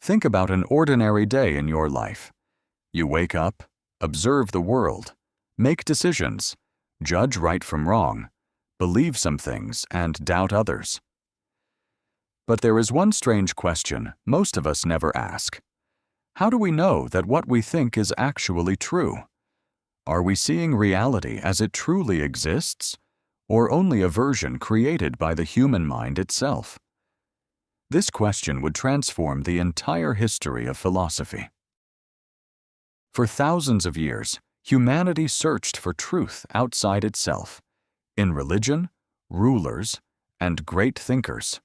Think about an ordinary day in your life. You wake up, observe the world, make decisions, judge right from wrong, believe some things and doubt others. But there is one strange question most of us never ask. How do we know that what we think is actually true? Are we seeing reality as it truly exists, or only a version created by the human mind itself? This question would transform the entire history of philosophy. For thousands of years, humanity searched for truth outside itself, in religion, rulers, and great thinkers.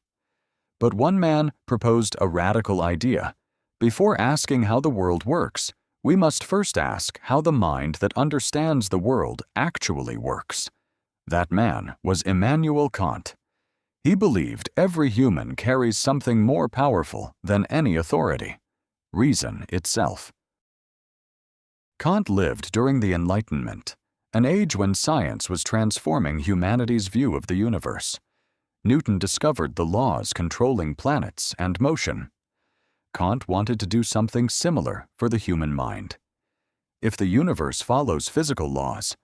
But one man proposed a radical idea. Before asking how the world works, we must first ask how the mind that understands the world actually works. That man was Immanuel Kant. He believed every human carries something more powerful than any authority: reason itself. Kant lived during the Enlightenment, an age when science was transforming humanity's view of the universe. Newton discovered the laws controlling planets and motion. Kant wanted to do something similar for the human mind. If the universe follows physical laws,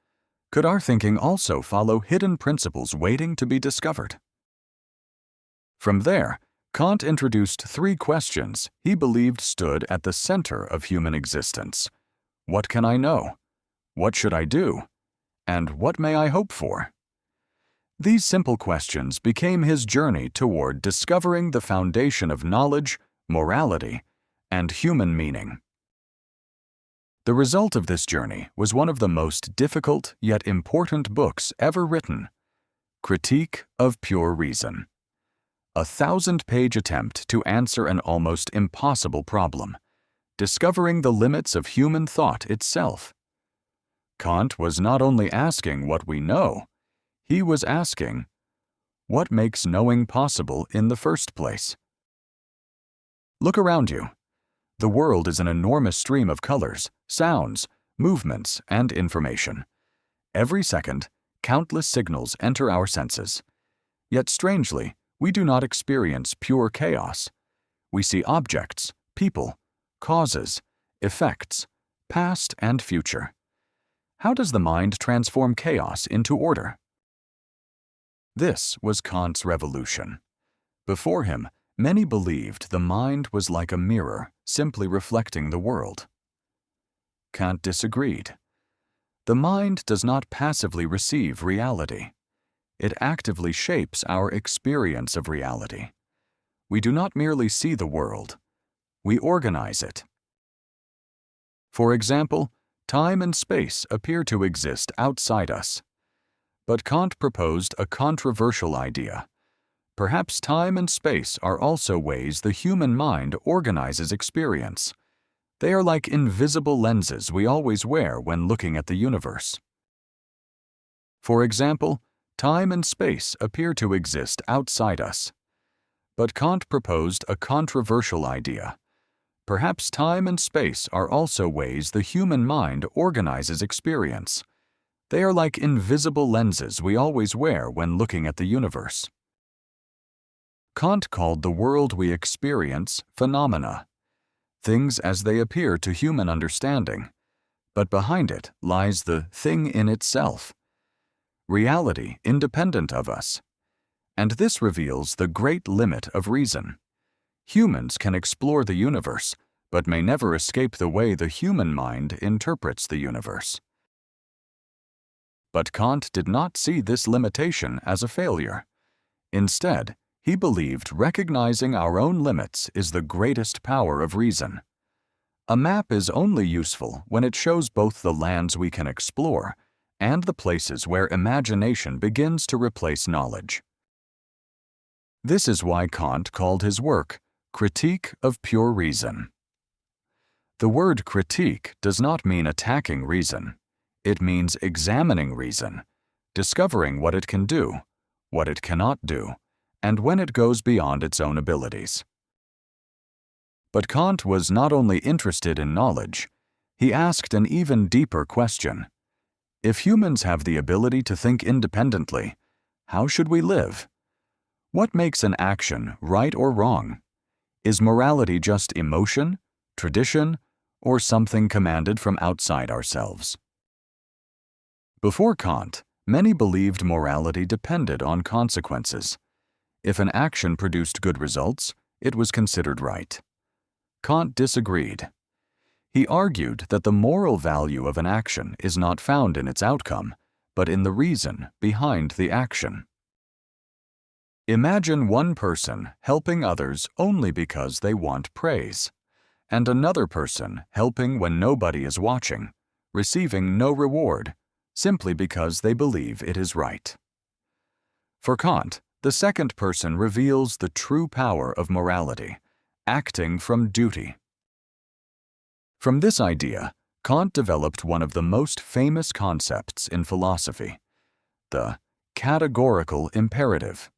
could our thinking also follow hidden principles waiting to be discovered? From there, Kant introduced three questions he believed stood at the center of human existence. What can I know? What should I do? And what may I hope for? These simple questions became his journey toward discovering the foundation of knowledge, morality, and human meaning. The result of this journey was one of the most difficult yet important books ever written, Critique of Pure Reason. A 1,000-page attempt to answer an almost impossible problem, discovering the limits of human thought itself. Kant was not only asking what we know, he was asking, what makes knowing possible in the first place? Look around you. The world is an enormous stream of colors, sounds, movements, and information. Every second, countless signals enter our senses. Yet strangely, we do not experience pure chaos. We see objects, people, causes, effects, past and future. How does the mind transform chaos into order? This was Kant's revolution. Before him, many believed the mind was like a mirror, simply reflecting the world. Kant disagreed. The mind does not passively receive reality. It actively shapes our experience of reality. We do not merely see the world, we organize it. For example, time and space appear to exist outside us. But Kant proposed a controversial idea. Perhaps time and space are also ways the human mind organizes experience. They are like invisible lenses we always wear when looking at the universe. For example, time and space appear to exist outside us. But Kant proposed a controversial idea. Perhaps time and space are also ways the human mind organizes experience. They are like invisible lenses we always wear when looking at the universe. Kant called the world we experience phenomena, things as they appear to human understanding, but behind it lies the thing in itself, reality independent of us. And this reveals the great limit of reason. Humans can explore the universe, but may never escape the way the human mind interprets the universe. But Kant did not see this limitation as a failure. Instead, he believed recognizing our own limits is the greatest power of reason. A map is only useful when it shows both the lands we can explore and the places where imagination begins to replace knowledge. This is why Kant called his work Critique of Pure Reason. The word critique does not mean attacking reason. It means examining reason, discovering what it can do, what it cannot do, and when it goes beyond its own abilities. But Kant was not only interested in knowledge, he asked an even deeper question. If humans have the ability to think independently, how should we live? What makes an action right or wrong? Is morality just emotion, tradition, or something commanded from outside ourselves? Before Kant, many believed morality depended on consequences. If an action produced good results, it was considered right. Kant disagreed. He argued that the moral value of an action is not found in its outcome, but in the reason behind the action. Imagine one person helping others only because they want praise, and another person helping when nobody is watching, receiving no reward, simply because they believe it is right. For Kant, the second person reveals the true power of morality, acting from duty. From this idea, Kant developed one of the most famous concepts in philosophy, the categorical imperative.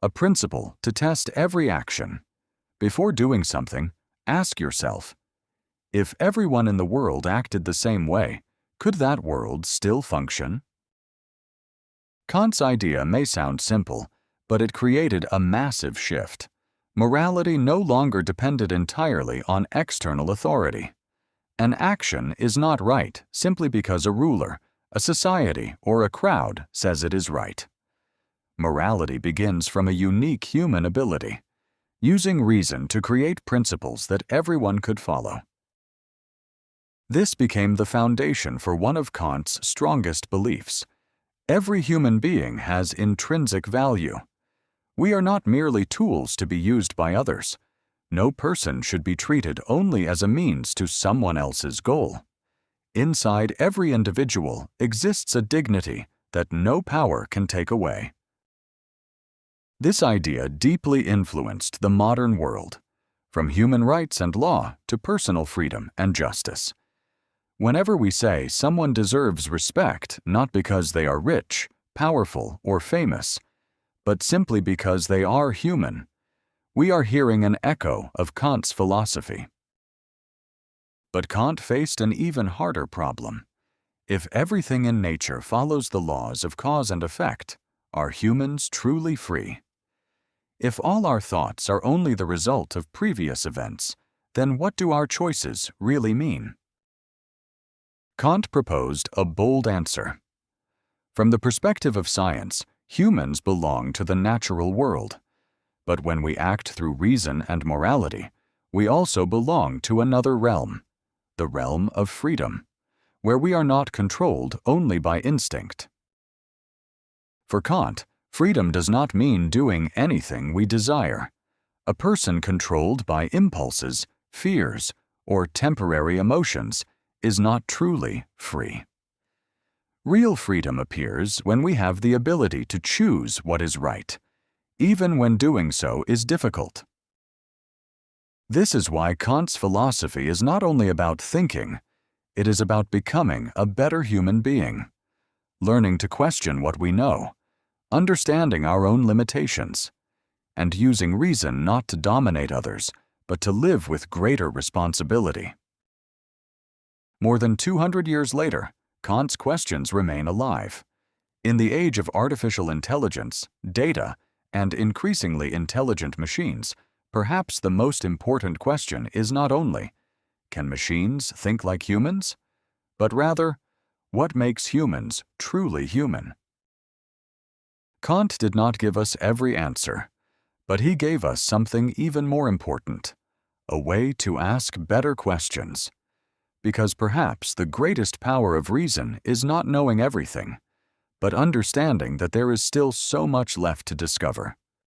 A principle to test every action. Before doing something, ask yourself, if everyone in the world acted the same way, could that world still function? Kant's idea may sound simple, but it created a massive shift. Morality no longer depended entirely on external authority. An action is not right simply because a ruler, a society, or a crowd says it is right. Morality begins from a unique human ability, using reason to create principles that everyone could follow. This became the foundation for one of Kant's strongest beliefs. Every human being has intrinsic value. We are not merely tools to be used by others. No person should be treated only as a means to someone else's goal. Inside every individual exists a dignity that no power can take away. This idea deeply influenced the modern world, from human rights and law to personal freedom and justice. Whenever we say someone deserves respect not because they are rich, powerful, or famous, but simply because they are human, we are hearing an echo of Kant's philosophy. But Kant faced an even harder problem. If everything in nature follows the laws of cause and effect, are humans truly free? If all our thoughts are only the result of previous events, then what do our choices really mean? Kant proposed a bold answer. From the perspective of science, humans belong to the natural world. But when we act through reason and morality, we also belong to another realm, the realm of freedom, where we are not controlled only by instinct. For Kant, freedom does not mean doing anything we desire. A person controlled by impulses, fears, or temporary emotions is not truly free. Real freedom appears when we have the ability to choose what is right, even when doing so is difficult. This is why Kant's philosophy is not only about thinking, it is about becoming a better human being, learning to question what we know, understanding our own limitations, and using reason not to dominate others, but to live with greater responsibility. More than 200 years later, Kant's questions remain alive. In the age of artificial intelligence, data, and increasingly intelligent machines, perhaps the most important question is not only, can machines think like humans? But rather, what makes humans truly human? Kant did not give us every answer, but he gave us something even more important, a way to ask better questions. Because perhaps the greatest power of reason is not knowing everything, but understanding that there is still so much left to discover.